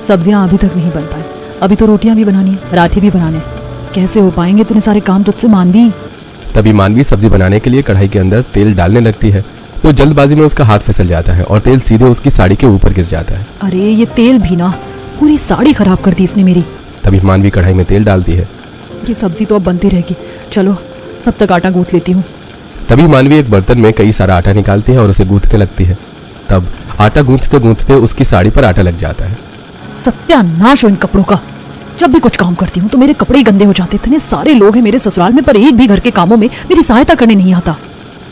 सब्जियां अभी तक नहीं बन पाई। अभी तो रोटियां भी बनानी है, पराठे भी बनाने हैं। कैसे हो पाएंगे इतने सारे काम तुझसे मानवी? तभी मानवी सब्जी बनाने के लिए कढ़ाई के अंदर तेल डालने लगती है तो जल्दबाजी में उसका हाथ फिसल जाता है और तेल सीधे उसकी साड़ी के ऊपर गिर जाता है। अरे ये तेल भी ना पूरी साड़ी खराब कर दी इसने मेरी। तभी मानवी कढ़ाई में तेल डालती है। ये सब्जी तो अब बनती रहेगी, चलो तब तक आटा गूंथ लेती हूँ। तभी मानवी एक बर्तन में कई सारा आटा निकालती है और उसे गूंथने लगती है। तब आटा गूंथते गूंथते उसकी साड़ी पर आटा लग जाता है। सत्यानाश हो इन कपड़ों का। जब भी कुछ काम करती हूँ तो मेरे कपड़े ही गंदे हो जाते। इतने सारे लोग हैं मेरे ससुराल में, पर एक भी घर के कामों में मेरी सहायता करने नहीं आता।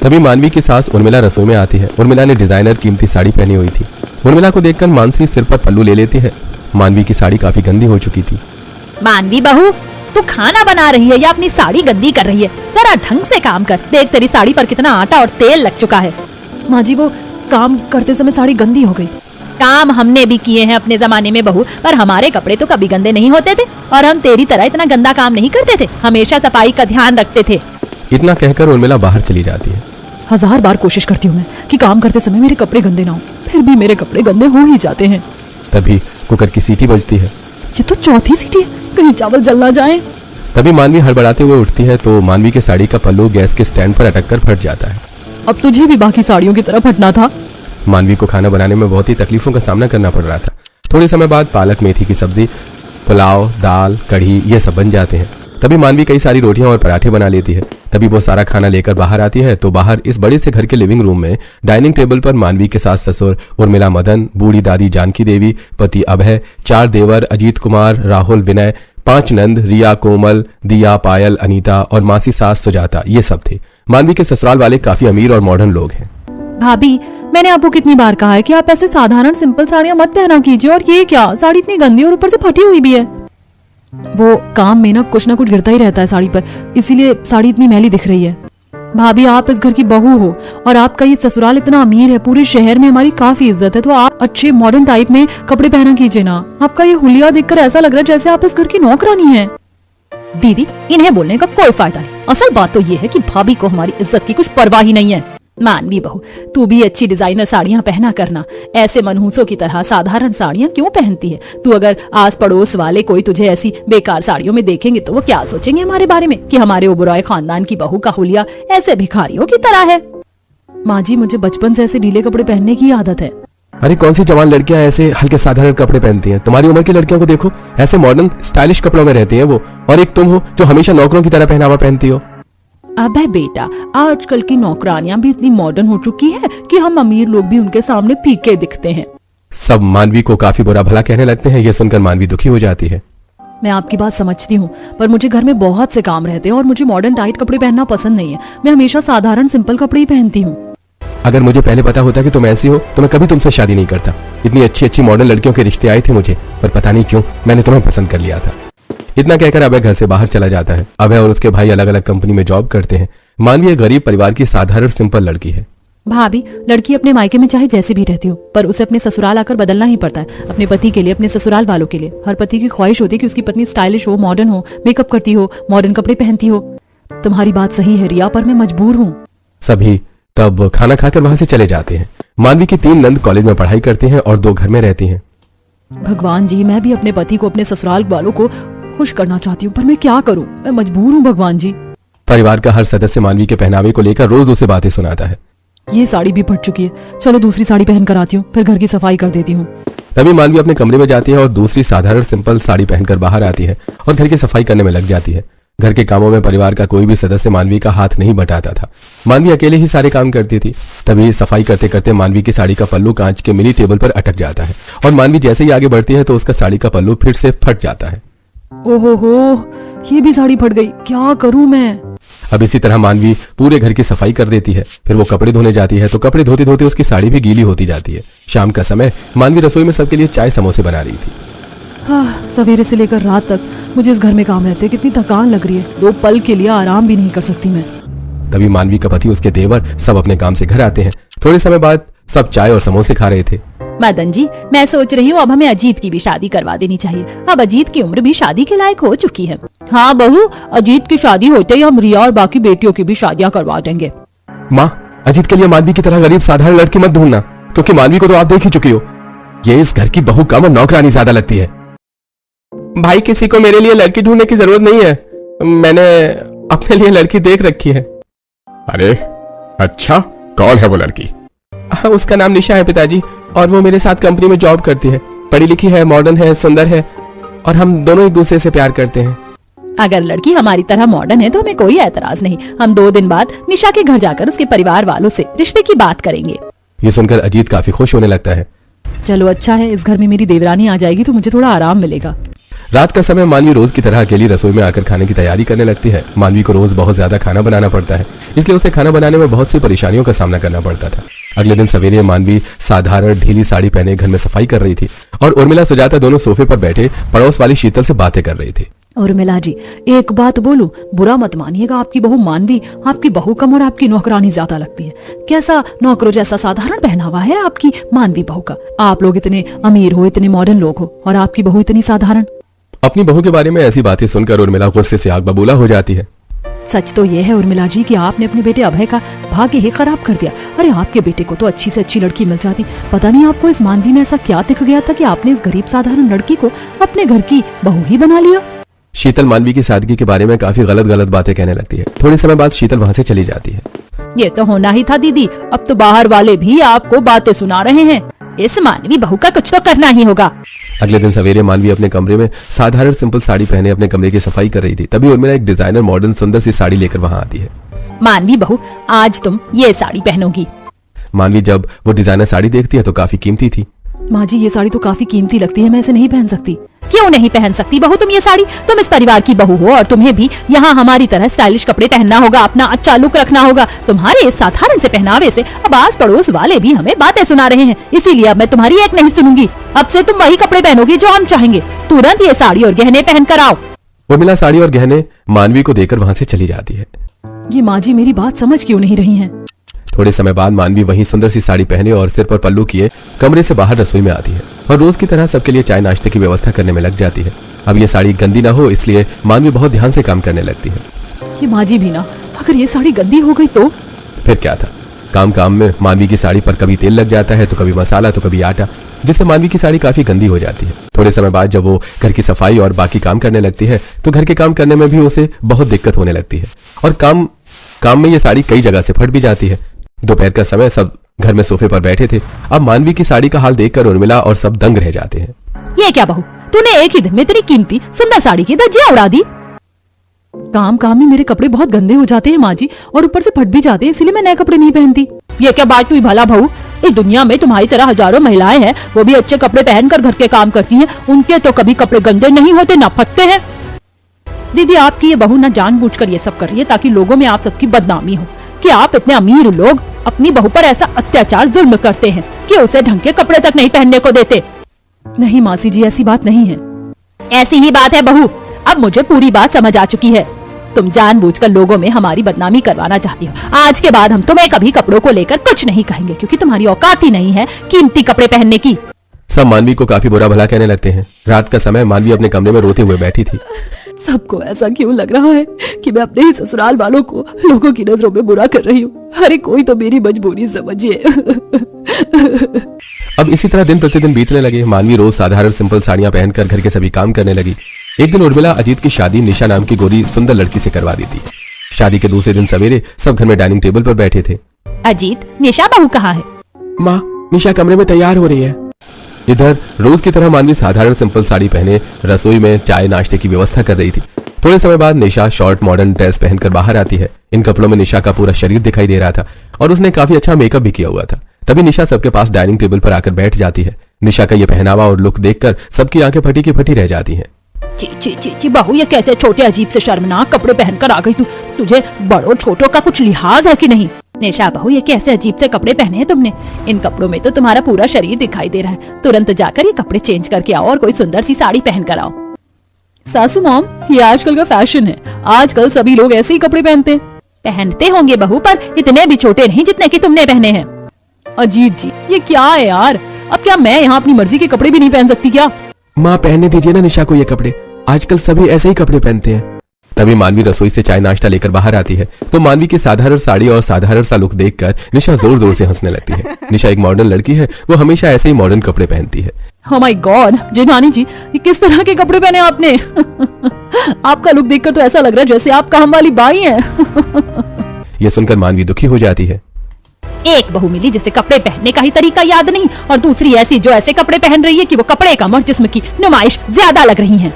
तभी मानवी की सास उर्मिला रसोई में आती है। उर्मिला ने डिजाइनर कीमती साड़ी पहनी हुई थी। उर्मिला को देखकर मानसी सिर पर पल्लू ले लेती है। मानवी की साड़ी काफी गंदी हो चुकी थी। मानवी बहू, तू खाना बना रही है या अपनी साड़ी गंदी कर रही है? जरा ढंग से काम कर। देख तेरी साड़ी पर कितना आटा और तेल लग चुका है। माँ जी वो काम करते समय साड़ी गंदी हो गई। काम हमने भी किए हैं अपने जमाने में बहू, पर हमारे कपड़े तो कभी गंदे नहीं होते थे और हम तेरी तरह इतना गंदा काम नहीं करते थे। हमेशा सफाई का ध्यान रखते थे। इतना कहकर उर्मिला बाहर चली जाती है। 1000 बार कोशिश करती हूँ मैं कि काम करते समय मेरे कपड़े गंदे ना हो, फिर भी मेरे कपड़े गंदे हो ही जाते हैं। तभी कुकर की सीटी बजती है। ये तो चौथी सीटी है, कहीं चावल जल ना जाए। तभी मानवी हड़बड़ाते हुए उठती है तो मानवी के साड़ी का पल्लू गैस के स्टैंड पर अटक कर फट जाता है। अब तुझे भी बाकी साड़ियों की तरह फटना था। मानवी को खाना बनाने में बहुत ही तकलीफों का सामना करना पड़ रहा था। थोड़े समय बाद पालक मेथी की सब्जी, पुलाव, दाल, कढ़ी ये सब बन जाते हैं। तभी मानवी कई सारी रोटियां और पराठे बना लेती है। तभी वो सारा खाना लेकर बाहर आती है तो बाहर इस बड़े से घर के लिविंग रूम में डाइनिंग टेबल पर मानवी के सास ससुर उर्मिला मदन, बूढ़ी दादी जानकी देवी, पति अभय, 4 देवर अजीत कुमार, राहुल, विनय, 5 नंद, रिया, कोमल, दिया, पायल, अनीता और मासी सास सुजाता ये सब थे। मानवी के ससुराल वाले काफी अमीर और मॉडर्न लोग हैं। भाभी मैंने आपको कितनी बार कहा है कि आप ऐसे साधारण सिंपल साड़ियां मत पहना कीजिए, और ये क्या साड़ी इतनी गंदी और ऊपर से फटी हुई भी है। वो काम में ना कुछ गिरता ही रहता है साड़ी पर, इसीलिए साड़ी इतनी मैली दिख रही है। भाभी आप इस घर की बहू हो और आपका ये ससुराल इतना अमीर है, पूरे शहर में हमारी काफी इज्जत है, तो आप अच्छे मॉडर्न टाइप में कपड़े पहना कीजिए ना। आपका ये हुलिया देखकर ऐसा लग रहा है जैसे आप इस घर की नौकरानी हैं। दीदी इन्हें बोलने का कोई फायदा नहीं। असल बात तो ये है कि भाभी को हमारी इज्जत की कुछ परवाह ही नहीं है। मानवी बहू, तू भी अच्छी डिजाइनर साड़ियां पहना करना। ऐसे मनहूसों की तरह साधारण साड़ियां क्यों पहनती है? तू अगर आस पड़ोस वाले कोई तुझे ऐसी बेकार साड़ियों में देखेंगे तो वो क्या सोचेंगे हमारे बारे में कि हमारे ओबरॉय खानदान की बहू का हुलिया ऐसे भिखारियों की तरह है। माँ जी मुझे बचपन से ऐसे ढीले कपड़े पहनने की आदत है। अरे कौन सी जवान लड़कियां ऐसे हल्के साधारण कपड़े पहनती हैं? तुम्हारी उम्र की लड़कियों को देखो, ऐसे मॉडर्न स्टाइलिश कपड़ों में रहती हैं वो, और एक तुम हो जो हमेशा नौकरों की तरह पहनावा पहनती हो। अबे बेटा, आजकल की नौकरानियां भी इतनी मॉडर्न हो चुकी है कि हम अमीर लोग भी उनके सामने फीके दिखते हैं। सब मानवी को काफी बुरा भला कहने लगते हैं। ये सुनकर मानवी दुखी हो जाती है। मैं आपकी बात समझती हूँ, पर मुझे घर में बहुत से काम रहते हैं और मुझे मॉडर्न टाइट कपड़े पहनना पसंद नहीं है। मैं हमेशा साधारण सिंपल कपड़े ही पहनती हूँ। अगर मुझे पहले पता होता कि तुम ऐसी हो तो मैं कभी तुमसे शादी नहीं करता। इतनी अच्छी अच्छी मॉडर्न लड़कियों के रिश्ते आए थे मुझे, पर पता नहीं क्यों मैंने तुम्हें पसंद कर लिया था। इतना कहकर अभय घर से बाहर चला जाता है। अभय और उसके भाई अलग अलग कंपनी में जॉब करते हैं। मानवी एक गरीब परिवार की साधारण सिंपल लड़की है। भाभी लड़की अपने मायके में चाहे जैसे भी रहती हो, पर उसे अपने ससुराल आकर बदलना ही पड़ता है, अपने पति के लिए, अपने ससुराल वालों के लिए। हर पति की ख्वाहिश होती है कि उसकी पत्नी स्टाइलिश हो, मॉडर्न हो, मेकअप करती हो, मॉडर्न कपड़े पहनती हो। तुम्हारी बात सही है रिया, पर मैं मजबूर हूँ। सभी तब खाना खाकर वहां से चले जाते हैं। मानवी की 3 नंद कॉलेज में पढ़ाई करती हैं और 2 घर में रहती हैं। भगवान जी, मैं भी अपने पति को, अपने ससुराल वालों को खुश करना चाहती हूँ, पर मैं क्या करूँ? मैं मजबूर हूँ भगवान जी। परिवार का हर सदस्य मानवी के पहनावे को लेकर रोज उसे बातें सुनाता है। ये साड़ी भी फट चुकी है, चलो दूसरी साड़ी पहन कर आती हूँ, फिर घर की सफाई कर देती हूँ। तभी मानवी अपने कमरे में जाती है और दूसरी साधारण सिंपल साड़ी पहनकर बाहर आती है और घर की सफाई करने में लग जाती है। घर के कामों में परिवार का कोई भी सदस्य मानवी का हाथ नहीं बटाता था। मानवी अकेले ही सारे काम करती थी। तभी सफाई करते करते मानवी की साड़ी का पल्लू कांच के मिनी टेबल पर अटक जाता है और मानवी जैसे ही आगे बढ़ती है तो उसका साड़ी का पल्लू फिर से फट जाता है। ओहो, ये भी साड़ी फट गई, क्या करूं मैं? अब इसी तरह मानवी पूरे घर की सफाई कर देती है। फिर वो कपड़े धोने जाती है तो कपड़े धोते धोते उसकी साड़ी भी गीली होती जाती है। शाम का समय, मानवी रसोई में सबके लिए चाय समोसे बना रही थी। सवेरे से लेकर रात तक मुझे इस घर में काम रहते, कितनी थकान लग रही है। 2 पल के लिए आराम भी नहीं कर सकती मैं। तभी मानवी का पति, उसके देवर सब अपने काम से घर आते हैं। थोड़े समय बाद सब चाय और समोसे खा रहे थे। मदन जी, मैं सोच रही हूँ अब हमें अजीत की भी शादी करवा देनी चाहिए। अब अजीत की उम्र भी शादी के लायक हो चुकी है। हाँ बहू, अजीत की शादी होते ही हम रिया और बाकी बेटियों की भी शादियाँ करवा देंगे। माँ, अजीत के लिए मानवी की तरह गरीब साधारण लड़की मत ढूंढना, क्योंकि मानवी को तो आप देख ही चुकी हो। ये इस घर की बहू कम और नौकरानी ज्यादा लगती है। भाई किसी को मेरे लिए लड़की ढूंढने की जरूरत नहीं है, मैंने अपने लिए लड़की देख रखी है। अरे अच्छा, कौन है वो लड़की? हाँ, उसका नाम निशा है पिताजी, और वो मेरे साथ कंपनी में जॉब करती है। पढ़ी लिखी है, मॉडर्न है, सुंदर है, और हम दोनों एक दूसरे से प्यार करते हैं। अगर लड़की हमारी तरह मॉडर्न है तो हमें कोई एतराज नहीं। हम 2 दिन बाद निशा के घर जाकर उसके परिवार वालों से रिश्ते की बात करेंगे। ये सुनकर अजीत काफी खुश होने लगता है। चलो अच्छा है, इस घर में मेरी देवरानी आ जाएगी तो मुझे थोड़ा आराम मिलेगा। रात का समय मानवी रोज की तरह अकेली रसोई में आकर खाने की तैयारी करने लगती है। मानवी को रोज बहुत ज्यादा खाना बनाना पड़ता है, इसलिए उसे खाना बनाने में बहुत सी परेशानियों का सामना करना पड़ता था। अगले दिन सवेरे मानवी साधारण ढीली साड़ी पहने घर में सफाई कर रही थी और उर्मिला सुजाता दोनों सोफे पर बैठे पड़ोस वाली शीतल से बातें कर रही थी। उर्मिला जी, एक बात बोलूं, बुरा मत मानिएगा, आपकी बहू मानवी आपकी बहू कम और आपकी नौकरानी ज्यादा लगती है। कैसा नौकरों जैसा साधारण पहनावा है आपकी मानवी बहू का। आप लोग इतने अमीर हो, इतने मॉडर्न लोग हो, और आपकी बहू इतनी साधारण। अपनी बहू के बारे में ऐसी बातें सुनकर उर्मिला गुस्से से आग बबूला हो जाती है। सच तो यह है उर्मिला जी कि आपने अपने बेटे अभय का भाग्य ही खराब कर दिया। अरे आपके बेटे को तो अच्छी से अच्छी लड़की मिल जाती। पता नहीं आपको इस मानवी में ऐसा क्या दिख गया था कि आपने इस गरीब साधारण लड़की को अपने घर की बहू ही बना लिया। शीतल मानवी की सादगी के बारे में काफी गलत गलत बातें कहने लगती है। थोड़े समय बाद शीतल वहां से चली जाती है। ये तो होना ही था दीदी, अब तो बाहर वाले भी आपको बातें सुना रहे हैं। इस मानवी बहू का कुछ तो करना ही होगा। अगले दिन सवेरे मानवी अपने कमरे में साधारण सिंपल साड़ी पहने अपने कमरे की सफाई कर रही थी। तभी उर्मिला एक डिजाइनर मॉडर्न सुंदर सी साड़ी लेकर वहां आती है। मानवी बहू, आज तुम ये साड़ी पहनोगी। मानवी जब वो डिजाइनर साड़ी देखती है तो काफी कीमती थी। माँ जी, ये साड़ी तो काफी कीमती लगती है, मैं इसे नहीं पहन सकती। क्यों नहीं पहन सकती बहू तुम ये साड़ी? तुम इस परिवार की बहू हो और तुम्हें भी यहाँ हमारी तरह स्टाइलिश कपड़े पहनना होगा, अपना अच्छा लुक रखना होगा। तुम्हारे इस साधारण से पहनावे से अब आस पड़ोस वाले भी हमें बातें सुना रहे हैं, इसीलिए अब मैं तुम्हारी एक नहीं सुनूंगी। अब से तुम वही कपड़े पहनोगी जो हम चाहेंगे। तुरंत ये साड़ी और गहने पहन कर आओ। उर्मिला साड़ी और गहने मानवी को देकर वहां से चली जाती है। ये माँ जी मेरी बात समझ क्यों नहीं रही हैं? थोड़े समय बाद मानवी वही सुंदर सी साड़ी पहने और सिर पर पल्लू किए कमरे से बाहर रसोई में आती है और रोज की तरह सबके लिए चाय नाश्ते की व्यवस्था करने में लग जाती है। अब ये साड़ी गंदी ना हो इसलिए मानवी बहुत ध्यान से काम करने लगती है। ये माँ जी भी ना, अगर ये साड़ी गंदी हो गई तो? फिर क्या था, काम काम में मानवी की साड़ी पर कभी तेल लग जाता है तो कभी मसाला तो कभी आटा, जिससे मानवी की साड़ी काफी गंदी हो जाती है। थोड़े समय बाद जब वो घर की सफाई और बाकी काम करने लगती है तो घर के काम करने में भी उसे बहुत दिक्कत होने लगती है और काम में ये साड़ी कई जगह से फट भी जाती है। दोपहर का समय सब घर में सोफे पर बैठे थे। अब मानवी की साड़ी का हाल देखकर उर्मिला और सब दंग रह जाते हैं। ये क्या बहू, तूने एक ही दिन में तेरी कीमती सुंदर साड़ी की धज्जियां उड़ा दी। काम में मेरे कपड़े बहुत गंदे हो जाते हैं माँ जी, और ऊपर से फट भी जाते हैं, इसलिए मैं नए कपड़े नहीं पहनती। ये क्या बात हुई भला बहू? इस दुनिया में तुम्हारी तरह हजारों महिलाएं हैं, वो भी अच्छे कपड़े पहनकर घर के काम करती हैं। उनके तो कभी कपड़े गंदे नहीं होते, ना फटते हैं। दीदी, आपकी ये बहू ना जानबूझकर ये सब कर रही है ताकि लोगों में आप सबकी बदनामी हो कि आप इतने अमीर लोग अपनी बहू पर ऐसा अत्याचार जुल्म करते हैं कि उसे ढंग के कपड़े तक नहीं पहनने को देते। नहीं मासी जी, ऐसी बात नहीं है। ऐसी ही बात है बहू, अब मुझे पूरी बात समझ आ चुकी है। तुम जानबूझकर लोगों में हमारी बदनामी करवाना चाहती हो। आज के बाद हम तुम्हें कभी कपड़ों को लेकर कुछ नहीं कहेंगे, क्योंकि तुम्हारी औकात ही नहीं है कीमती कपड़े पहनने की। सब मानवी को काफी बुरा भला कहने लगते हैं। रात का समय मानवी अपने कमरे में रोते हुए बैठी थी। सबको ऐसा क्यों लग रहा है कि मैं अपने ही ससुराल वालों को लोगों की नजरों में बुरा कर रही हूँ? अरे कोई तो मेरी मजबूरी समझिए। अब इसी तरह दिन प्रतिदिन बीतने लगे। मानवी रोज साधारण सिंपल साड़ियां पहनकर घर के सभी काम करने लगी। एक दिन उर्मिला अजीत की शादी निशा नाम की गोरी सुंदर लड़की से करवा दी थी। शादी के दूसरे दिन सवेरे सब घर में डाइनिंग टेबल पर बैठे थे। अजीत, निशा बहू कहाँ है? माँ, निशा कमरे में तैयार हो रही है। इधर रोज की तरह मानवी साधारण सिंपल साड़ी पहने रसोई में चाय नाश्ते की व्यवस्था कर रही थी। थोड़े समय बाद निशा शॉर्ट मॉडर्न ड्रेस पहनकर बाहर आती है। इन कपड़ों में निशा का पूरा शरीर दिखाई दे रहा था और उसने काफी अच्छा मेकअप भी किया हुआ था। तभी निशा सबके पास डाइनिंग टेबल पर आकर बैठ जाती है। निशा का ये पहनावा और लुक देखकर सबकी आंखें फटी की फटी रह जाती हैं। ची ची ची ची बहू, ये कैसे छोटे अजीब से शर्मनाक कपड़े पहनकर आ गई तू? तुझे बड़ों छोटों का कुछ लिहाज है कि नहीं? निशा बहू, ये कैसे अजीब से कपड़े पहने हैं तुमने? इन कपड़ों में तो तुम्हारा पूरा शरीर दिखाई दे रहा है। तुरंत जाकर ये कपड़े चेंज करके आओ और कोई सुंदर सी साड़ी पहन कर आओ। सासू मॉम, ये आजकल का फैशन है। आजकल सभी लोग ऐसे ही कपड़े पहनते हैं। पहनते होंगे बहू, पर इतने भी छोटे नहीं जितने कि तुमने पहने हैं। अजीत जी, ये क्या है यार? अब क्या मैं यहाँ अपनी मर्जी के कपड़े भी नहीं पहन सकती क्या? माँ, पहनने दीजिए ना निशा को ये कपड़े। आजकल सभी ऐसे ही कपड़े पहनते हैं। तभी मानवी रसोई से चाय नाश्ता लेकर बाहर आती है तो मानवी की साधारण साड़ी और साधारण सा लुक देखकर निशा जोर जोर से हंसने लगती है। निशा एक मॉडर्न लड़की है, वो हमेशा ऐसे ही मॉडर्न कपड़े पहनती है। Oh my God, जेठानी जी, ये किस तरह के कपड़े पहने आपने? आपका लुक देखकर तो ऐसा लग रहा है जैसे आप काम वाली बाई हैं। ये सुनकर मानवी दुखी हो जाती है। एक बहू मिली जिसे कपड़े पहनने का ही तरीका याद नहीं, और दूसरी ऐसी जो ऐसे कपड़े पहन रही है कि वो कपड़े कम और जिस्म की नुमाइश ज्यादा लग रही है।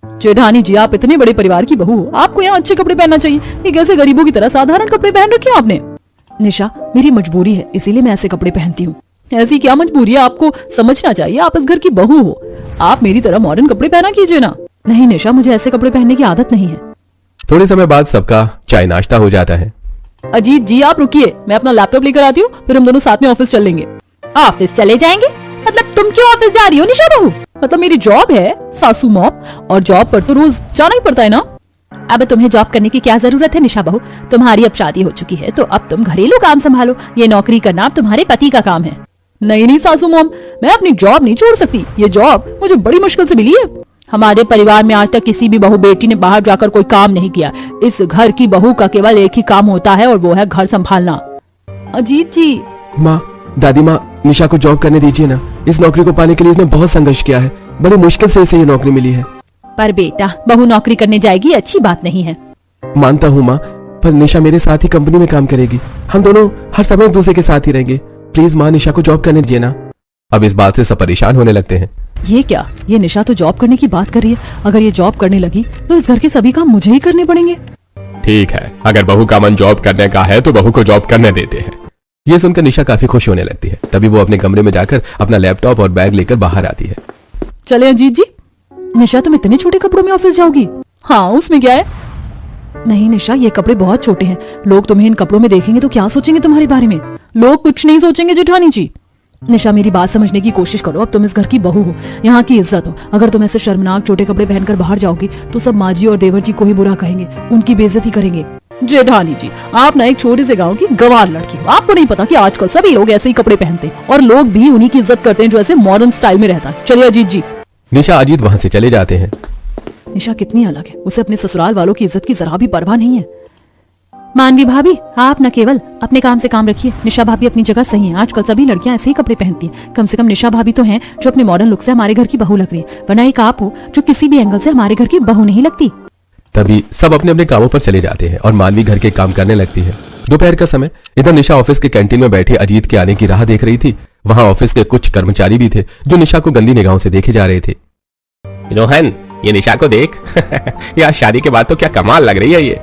जेठानी जी, आप इतने बड़े परिवार की बहू हो, आपको यहाँ अच्छे कपड़े पहनना चाहिए। ये कैसे गरीबों की तरह साधारण कपड़े पहन रखे हैं आपने? निशा, मेरी मजबूरी है, इसीलिए मैं ऐसे कपड़े पहनती हूँ। ऐसी क्या मजबूरी है? आपको समझना चाहिए, आप इस घर की बहू हो। आप मेरी तरह मॉडर्न कपड़े पहना कीजिए ना। नहीं निशा, मुझे ऐसे कपड़े पहनने की आदत नहीं है। थोड़े समय बाद सबका चाय नाश्ता हो जाता है। अजीत जी, आप रुकिए, मैं अपना लैपटॉप लेकर आती हूँ, फिर हम दोनों साथ में ऑफिस चल लेंगे। ऑफिस चले जाएंगे? मतलब तुम क्यों ऑफिस जा रही हो निशा बहू? मतलब मेरी जॉब है सासू मॉम, और जॉब पर तो रोज जाना ही पड़ता है ना। अब तुम्हें जॉब करने की क्या जरूरत है निशा बहू? तुम्हारी अब शादी हो चुकी है तो अब तुम घरेलू काम संभालो। ये नौकरी करना अब तुम्हारे पति का काम है। नहीं सासू मॉम, मैं अपनी जॉब नहीं छोड़ सकती। ये जॉब मुझे बड़ी मुश्किल से मिली है। हमारे परिवार में आज तक किसी भी बहू बेटी ने बाहर जाकर कोई काम नहीं किया। इस घर की बहू का केवल एक ही काम होता है और वो है घर संभालना। अजीत जी। माँ, दादी माँ, निशा को जॉब करने दीजिए ना। इस नौकरी को पाने के लिए इसने बहुत संघर्ष किया है। बड़ी मुश्किल से इसे ये नौकरी मिली है। पर बेटा, बहू नौकरी करने जाएगी अच्छी बात नहीं है। मानता हूँ माँ, पर निशा मेरे साथ ही कंपनी में काम करेगी। हम दोनों हर समय एक दूसरे के साथ ही रहेंगे। प्लीज माँ, निशा को जॉब करने दीजिए ना। अब इस बात से सब परेशान होने लगते हैं। ये क्या? ये निशा तो जॉब करने की बात कर रही है। अगर ये जॉब करने लगी तो इस घर के सभी काम मुझे ही करने पड़ेंगे। ठीक है, अगर बहू का मन जॉब करने का है तो बहू को जॉब करने देते हैं। ये सुनकर निशा काफी खुश होने लगती है। तभी वो अपने कमरे में जाकर अपना लैपटॉप और बैग लेकर बाहर आती है। चले अजीत जी। निशा, तुम इतने छोटे कपड़ों में ऑफिस जाओगी? हाँ, उसमें क्या है? नहीं निशा, ये कपड़े बहुत छोटे हैं। लोग तुम्हें इन कपड़ों में देखेंगे तो क्या सोचेंगे तुम्हारे बारे में? लोग कुछ नहीं सोचेंगे जेठानी जी। निशा, मेरी बात समझने की कोशिश करो। अब तुम इस घर की बहू हो, यहाँ की इज्जत हो। अगर तुम ऐसे शर्मनाक छोटे कपड़े पहनकर बाहर जाओगी तो सब माँ जी और देवर जी को ही बुरा कहेंगे, उनकी बेइज्जती करेंगे। जेठानी जी, आप ना एक छोटे से गांव की गंवार लड़की हो। आपको नहीं पता कि आजकल सभी लोग ऐसे ही कपड़े पहनते हैं और लोग भी उन्हीं की इज्जत करते हैं जो ऐसे मॉडर्न स्टाइल में रहता है। चलिए अजीत जी। निशा अजीत वहाँ से चले जाते हैं। निशा कितनी अलग है, उसे अपने ससुराल वालों की इज्जत की जरा भी परवाह नहीं है। मानवी भाभी, आप न केवल अपने काम से काम रखिए। निशा भाभी अपनी जगह सही है। आजकल सभी लड़कियां ऐसे ही कपड़े पहनती हैं। कम से कम निशा भाभी तो हैं जो अपने मॉडर्न लुक से हमारे घर की बहू लग रही है, वरना एक आप हो जो किसी भी एंगल से हमारे घर की बहू नहीं लगती। तभी सब अपने अपने कामों पर चले जाते हैं और मानवी घर के काम करने लगती है। दोपहर का समय। इधर निशा ऑफिस के कैंटीन में बैठी अजीत के आने की राह देख रही थी। वहां ऑफिस के कुछ कर्मचारी भी थे जो निशा को गंदी निगाहों से देखे जा रहे थे। रोहन, ये निशा को देख। यार, शादी के बाद तो क्या कमाल लग रही है ये।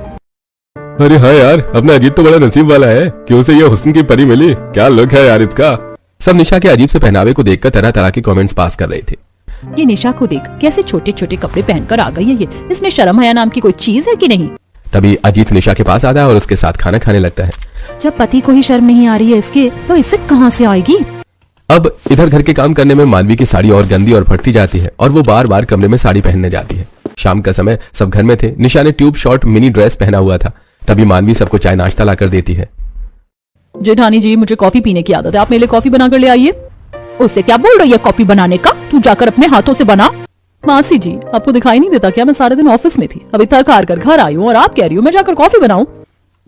अरे हाँ यार, अपना अजीत तो बड़ा नसीब वाला है कि उसे ये हुस्न की परी मिली। क्या लुक है यार इसका। सब निशा के अजीब से पहनावे को देखकर तरह तरह के कमेंट्स पास कर रहे थे। ये निशा को देख, कैसे छोटे छोटे कपड़े पहनकर आ गई है ये। इसमें शर्म हया नाम की कोई चीज है कि नहीं? तभी अजीत निशा के पास आता है और उसके साथ खाना खाने लगता है। जब पति को ही शर्म नहीं आ रही है इसके, तो इससे कहां से आएगी? अब इधर घर के काम करने में मानवी की साड़ी और गंदी और फटती जाती है और वो बार बार कमरे में साड़ी पहनने जाती है। शाम का समय, सब घर में थे। निशा ने ट्यूब शॉर्ट मिनी ड्रेस पहना हुआ था। तभी मानवी सबको चाय नाश्ता लाकर देती है। जेठानी जी, मुझे कॉफी पीने की आदत है, आप मेरे लिए कॉफी बनाकर ले आइए। उससे क्या बोल रही है कॉफी बनाने का? तू जाकर अपने हाथों से बना। मासी जी, आपको दिखाई नहीं देता क्या? मैं सारे दिन ऑफिस में थी, अभी थक हार कर घर आई हूँ और आप कह रही हो मैं जाकर कॉफी बनाऊं?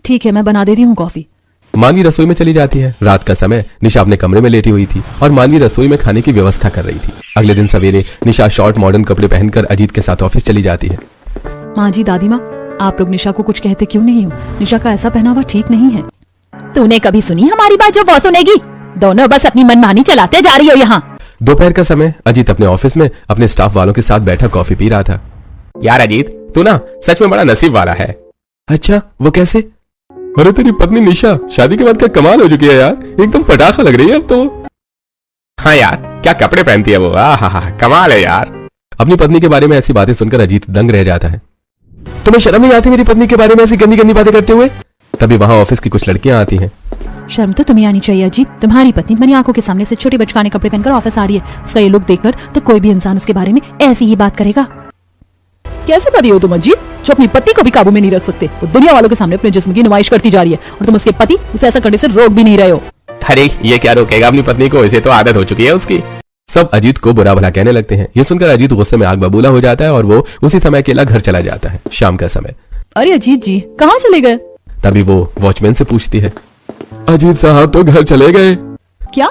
ठीक है, मैं बना देती हूँ कॉफी। मानवी रसोई में चली जाती है। रात का समय। निशा अपने कमरे में लेटी हुई थी और मानवी रसोई में खाने की व्यवस्था कर रही थी। अगले दिन सवेरे निशा शॉर्ट मॉडर्न कपड़े पहनकर अजीत के साथ ऑफिस चली जाती है। माँ जी, दादी माँ, आप लोग निशा को कुछ कहते क्यों नहीं हो? निशा का ऐसा पहनावा ठीक नहीं है। तूने कभी सुनी हमारी बात जो वो सुनेगी? दोनों बस अपनी मनमानी चलाते जा रही हो यहाँ। दोपहर का समय। अजीत अपने ऑफिस में अपने स्टाफ वालों के साथ बैठा कॉफी पी रहा था। यार अजीत, तू ना सच में बड़ा नसीब वाला है। अच्छा, वो कैसे? अरे तेरी पत्नी निशा शादी के बाद क्या कमाल हो चुकी है यार, एकदम पटाखा लग रही है अब तो। हाँ यार, क्या कपड़े पहनती है वो। आहा, कमाल है यार। अपनी पत्नी के बारे में ऐसी बातें सुनकर अजीत दंग रह जाता है। तुम्हें शर्म नहीं आती मेरी पत्नी के बारे में ऐसी गंदी गंदी बातें करते हुए? तभी वहां ऑफिस की कुछ लड़कियां आती हैं। शर्म तो तुम्हें आनी चाहिए अजीत। तुम्हारी पत्नी मेरी आंखों के सामने से छोटे बचकाने कपड़े पहनकर ऑफिस आ रही है। उसका ये लुक देखकर तो कोई भी इंसान उसके बारे में ऐसी ही बात करेगा। कैसे पति हो तुम अजीत, जो अपनी पति को भी काबू में नहीं रख सकते? वो दुनिया वालों के सामने अपने जिस्म की नुमाइश करती जा रही है और तुम उसके पति उसे ऐसा करने से रोक भी नहीं रहे हो। अरे ये क्या रोकेगा अपनी पत्नी को, इसे तो आदत हो चुकी है उसकी। सब अजीत को बुरा भला कहने लगते हैं। ये सुनकर अजीत गुस्से में आग बबूला हो जाता है और वो उसी समय अकेला घर चला जाता है। शाम का समय। अरे अजीत जी कहाँ चले गए? तभी वो वॉचमैन से पूछती है, अजीत साहब तो घर चले गए। क्या?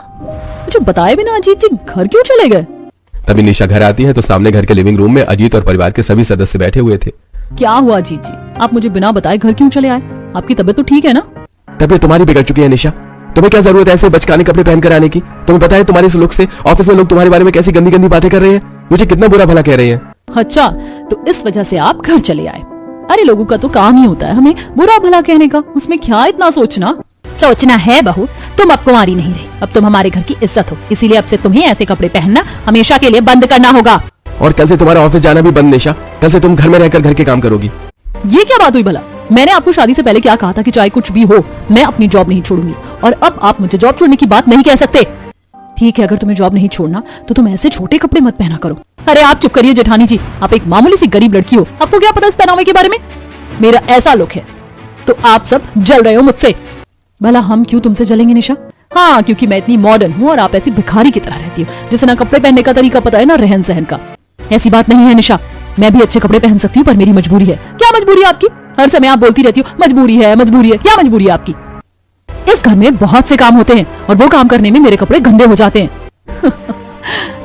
मुझे बताए बिना अजीत जी घर क्यों चले गए? तभी निशा घर आती है तो सामने घर के लिविंग रूम में अजीत और परिवार के सभी सदस्य बैठे हुए थे। क्या हुआ अजीत जी, आप मुझे बिना बताए घर क्यों चले आए? आपकी तबीयत तो ठीक है ना? तबीयत तुम्हारी बिगड़ चुकी है निशा, तुम्हें क्या जरूरत है ऐसे बचकाने कपड़े पहनकर आने की? तुम्हें पता है तुम्हारे इस लुक से ऑफिस में लोग तुम्हारे बारे में कैसी गंदी गंदी बातें कर रहे हैं, मुझे कितना बुरा भला कह रहे हैं। अच्छा, तो इस वजह से आप घर चले आए। अरे लोगों का तो काम ही होता है हमें बुरा भला कहने का, उसमें क्या इतना सोचना? सोचना है बहू, तुम अब कुंवारी नहीं रही, अब तुम हमारे घर की इज्जत हो, इसीलिए अब से तुम्हें ऐसे कपड़े पहनना हमेशा के लिए बंद करना होगा। और कल से तुम्हारा ऑफिस जाना भी बंद निशा, कल से तुम घर में रहकर घर के काम करोगी। ये क्या बात हुई भला? मैंने आपको शादी से पहले क्या कहा था कि चाहे कुछ भी हो मैं अपनी जॉब नहीं छोड़ूंगी, और अब आप मुझे जॉब छोड़ने की बात नहीं कह सकते। ठीक है, अगर तुम्हें जॉब नहीं छोड़ना तो तुम ऐसे छोटे कपड़े मत पहना करो। अरे आप चुप करिए जेठानी जी, आप एक मामूली सी गरीब लड़की हो, आपको क्या पता इस पहनावे के बारे में? मेरा ऐसा लुक है तो आप सब जल रहे हो मुझसे। भला हम क्यों तुमसे जलेंगे निशा? हाँ, क्योंकि मैं इतनी मॉडर्न हूँ और आप ऐसी भिखारी की तरह रहती हो जिसे ना कपड़े पहनने का तरीका पता है ना रहन सहन का। ऐसी बात नहीं है निशा, मैं भी अच्छे कपड़े पहन सकती हूँ, पर मेरी मजबूरी है। क्या मजबूरी है आपकी? हर समय आप बोलती रहती हो मजबूरी है मजबूरी है। क्या मजबूरी है आपकी? इस घर में बहुत से काम होते हैं और वो काम करने में मेरे कपड़े गंदे हो जाते हैं।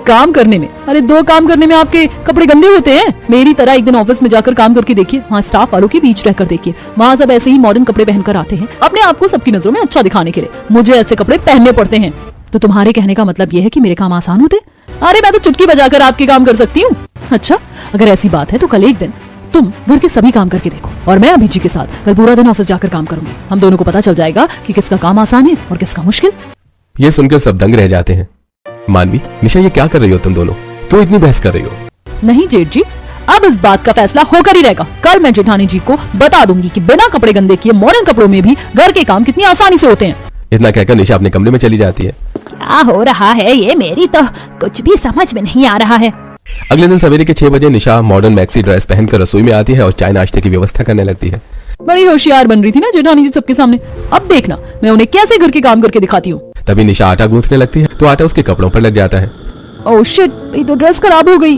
काम करने में? अरे 2 काम करने में आपके कपड़े गंदे होते हैं? मेरी तरह एक दिन ऑफिस में जाकर काम करके देखिए, वहाँ स्टाफ वालों के बीच रहकर देखिए, वहाँ सब ऐसे ही मॉडर्न कपड़े पहनकर आते हैं अपने आप को सबकी नजरों में अच्छा दिखाने के लिए। मुझे ऐसे कपड़े पहनने पड़ते हैं। तो तुम्हारे कहने का मतलब ये है कि मेरे काम आसान होते? अरे मैं तो चुटकी बजाकर आपके काम कर सकती हूँ। अच्छा, अगर ऐसी बात है तो कल एक दिन तुम घर के सभी काम करके देखो और मैं अभिजी के साथ कल पूरा दिन ऑफिस जाकर काम करूंगी। हम दोनों को पता चल जाएगा कि किसका काम आसान है और किसका मुश्किल। ये सुनकर सब दंग रह जाते हैं। मानवी, निशा ये क्या कर रही हो तुम दोनों? क्यों इतनी बहस कर रही हो? नहीं जेठ जी, अब इस बात का फैसला होकर ही रहेगा। कल मैं जेठानी जी को बता दूंगी कि बिना कपड़े गंदे किए मॉडर्न कपड़ों में भी घर के काम कितनी आसानी से होते हैं। इतना कहकर निशा अपने कमरे में चली जाती है। क्या हो रहा है ये, मेरी तो कुछ भी समझ में नहीं आ रहा है। अगले दिन सवेरे के 6 बजे निशा मॉडर्न मैक्सी ड्रेस पहनकर रसोई में आती है और चाय नाश्ते की व्यवस्था करने लगती है। बड़ी होशियार बन रही थी ना जेठानी जी सबके सामने, अब देखना मैं उन्हें कैसे घर के काम करके दिखाती हूँ। तभी निशा आटा गूंथने लगती है तो आटा उसके कपड़ों पर लग जाता है। ओह शिट, ये तो ड्रेस खराब हो गई।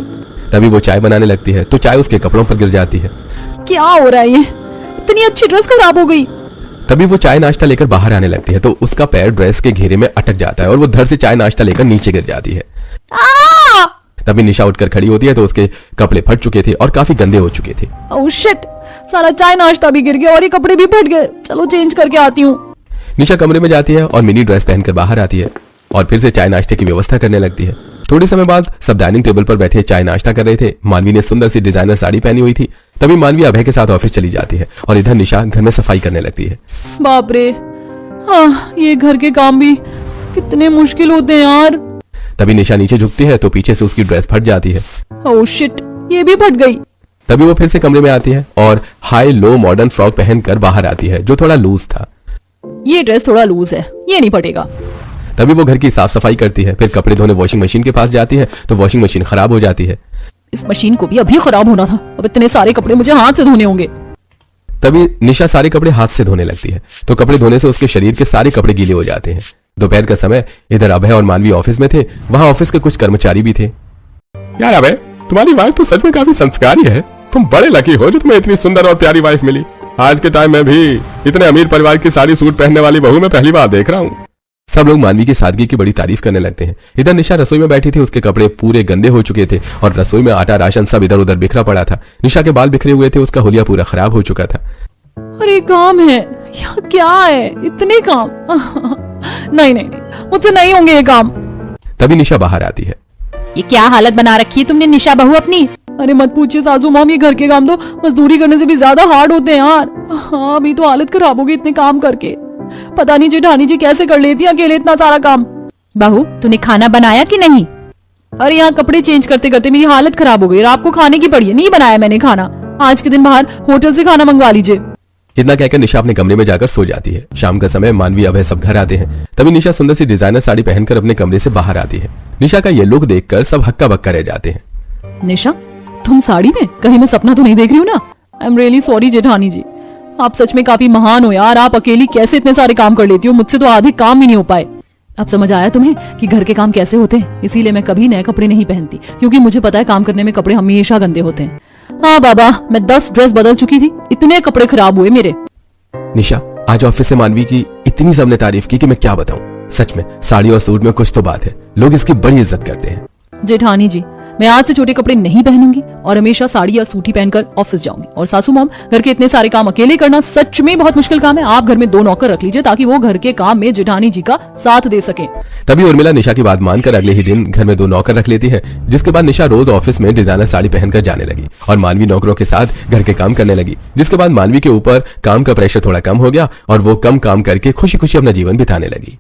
तभी वो चाय बनाने लगती है तो चाय उसके कपड़ों पर गिर जाती है। क्या हो रहा है ये? इतनी अच्छी ड्रेस खराब हो गई। तभी वो चाय नाश्ता लेकर बाहर आने लगती है तो उसका पैर ड्रेस के घेरे में अटक जाता है और वो धड़ से चाय नाश्ता लेकर नीचे गिर जाती है। तभी निशा उठकर खड़ी होती है तो उसके कपड़े फट चुके थे और काफी गंदे हो चुके थे। ओह शिट, सारा चाय नाश्ता भी गिर गया और ये कपड़े भी फट गए। चलो चेंज करके आती हूँ। निशा कमरे में जाती है और मिनी ड्रेस पहनकर बाहर आती है और फिर से चाय नाश्ते की व्यवस्था करने लगती है। थोड़े समय बाद सब डाइनिंग टेबल पर बैठे चाय नाश्ता कर रहे थे। मानवी ने सुंदर सी डिजाइनर साड़ी पहनी हुई थी। तभी मानवी अभय के साथ ऑफिस चली जाती है और इधर निशा घर में सफाई करने लगती है। बाप रे, हाँ ये घर के काम भी कितने मुश्किल होते हैं यार। तभी निशा नीचे झुकती है तो पीछे से उसकी ड्रेस फट जाती है। ओह शिट, ये भी फट गई। तभी वो फिर से कमरे में आती है और हाई लो मॉडर्न फ्रॉक पहनकर बाहर आती है जो थोड़ा लूज था। ये ड्रेस थोड़ा लूज है, ये नहीं फटेगा। तभी वो घर की साफ सफाई करती है, फिर कपड़े धोने वॉशिंग मशीन के पास जाती है तो वॉशिंग मशीन खराब हो जाती है। इस मशीन को भी अभी खराब होना था, अब इतने सारे कपड़े मुझे हाथ से धोने होंगे। तभी निशा सारे कपड़े हाथ से धोने लगती है तो कपड़े धोने से उसके शरीर के सारे कपड़े गीले हो जाते हैं। दोपहर का समय, इधर अभय और मानवी ऑफिस में थे, वहाँ ऑफिस के कुछ कर्मचारी भी थे। यार अबे, तुम्हारी वाइफ तो सच में काफी संस्कारी है। तुम बड़े लकी हो जो तुम्हें इतनी सुंदर और प्यारी वाइफ मिली। आज के टाइम में भी इतने अमीर परिवार की साड़ी सूट पहनने वाली बहू मैं पहली बार देख रहा हूँ। सब लोग मानवी की सादगी की बड़ी तारीफ करने लगते हैं। इधर निशा रसोई में बैठी थी, उसके कपड़े पूरे गंदे हो चुके थे और रसोई में आटा राशन सब इधर उधर बिखरा पड़ा था। निशा के बाल बिखरे हुए थे, उसका हुलिया पूरा खराब हो चुका था। अरे काम है या क्या है, इतने काम? नहीं नहीं नहीं, मुझसे नहीं होंगे ये काम। तभी निशा बाहर आती है। ये क्या हालत बना रखी है तुमने निशा बहू अपनी? अरे मत पूछिए सासू माम, ये घर के काम तो मजदूरी करने से भी ज्यादा हार्ड होते हैं यार। हाँ, अभी तो हालत खराब हो गई इतने काम करके। पता नहीं जेठानी जी कैसे कर लेती है अकेले इतना सारा काम। बहू, तूने खाना बनाया कि नहीं? अरे यहाँ कपड़े चेंज करते करते मेरी हालत खराब हो गई और आपको खाने की पड़ी है। नहीं बनाया मैंने खाना, आज के दिन बाहर होटल से खाना मंगवा लीजिए। इतना कहकर निशा अपने कमरे में जाकर सो जाती है। शाम का समय, मानवी अभय सब घर आते हैं। तभी निशा सुंदर सी डिजाइनर साड़ी पहनकर अपने कमरे से बाहर आती है। निशा का ये लुक देखकर सब हक्का बक्का रह जाते हैं। निशा, तुम साड़ी में? कहीं मैं सपना तो नहीं देख रही हूँ ना? आई एम रियली सॉरी जेठानी जी, आप सच में काफी महान हो यार। आप अकेली कैसे इतने सारे काम कर लेती हो? मुझसे तो आधे काम भी नहीं हो पाए। अब समझ आया तुम्हें कि घर के काम कैसे होते हैं। इसीलिए मैं कभी नए कपड़े नहीं पहनती, क्योंकि मुझे पता है काम करने में कपड़े हमेशा गंदे होते हैं। हाँ बाबा, मैं 10 ड्रेस बदल चुकी थी, इतने कपड़े खराब हुए मेरे। निशा, आज ऑफिस से मानवी की इतनी सबने तारीफ की कि मैं क्या बताऊं। सच में साड़ी और सूट में कुछ तो बात है, लोग इसकी बड़ी इज्जत करते हैं। जेठानी जी, मैं आज से छोटे कपड़े नहीं पहनूंगी और हमेशा साड़ी या सूट ही पहनकर ऑफिस जाऊंगी। और सासू मॉम, घर के इतने सारे काम अकेले करना सच में बहुत मुश्किल काम है। आप घर में 2 नौकर रख लीजिए ताकि वो घर के काम में जेठानी जी का साथ दे सके। तभी उर्मिला निशा की बात मानकर अगले ही दिन घर में 2 नौकर रख लेती है, जिसके बाद निशा रोज ऑफिस में डिजाइनर साड़ी पहनकर जाने लगी और मानवी नौकरों के साथ घर के काम करने लगी। जिसके बाद मानवी के ऊपर काम का प्रेशर थोड़ा कम हो गया और वो कम काम करके खुशी खुशी अपना जीवन बिताने लगी।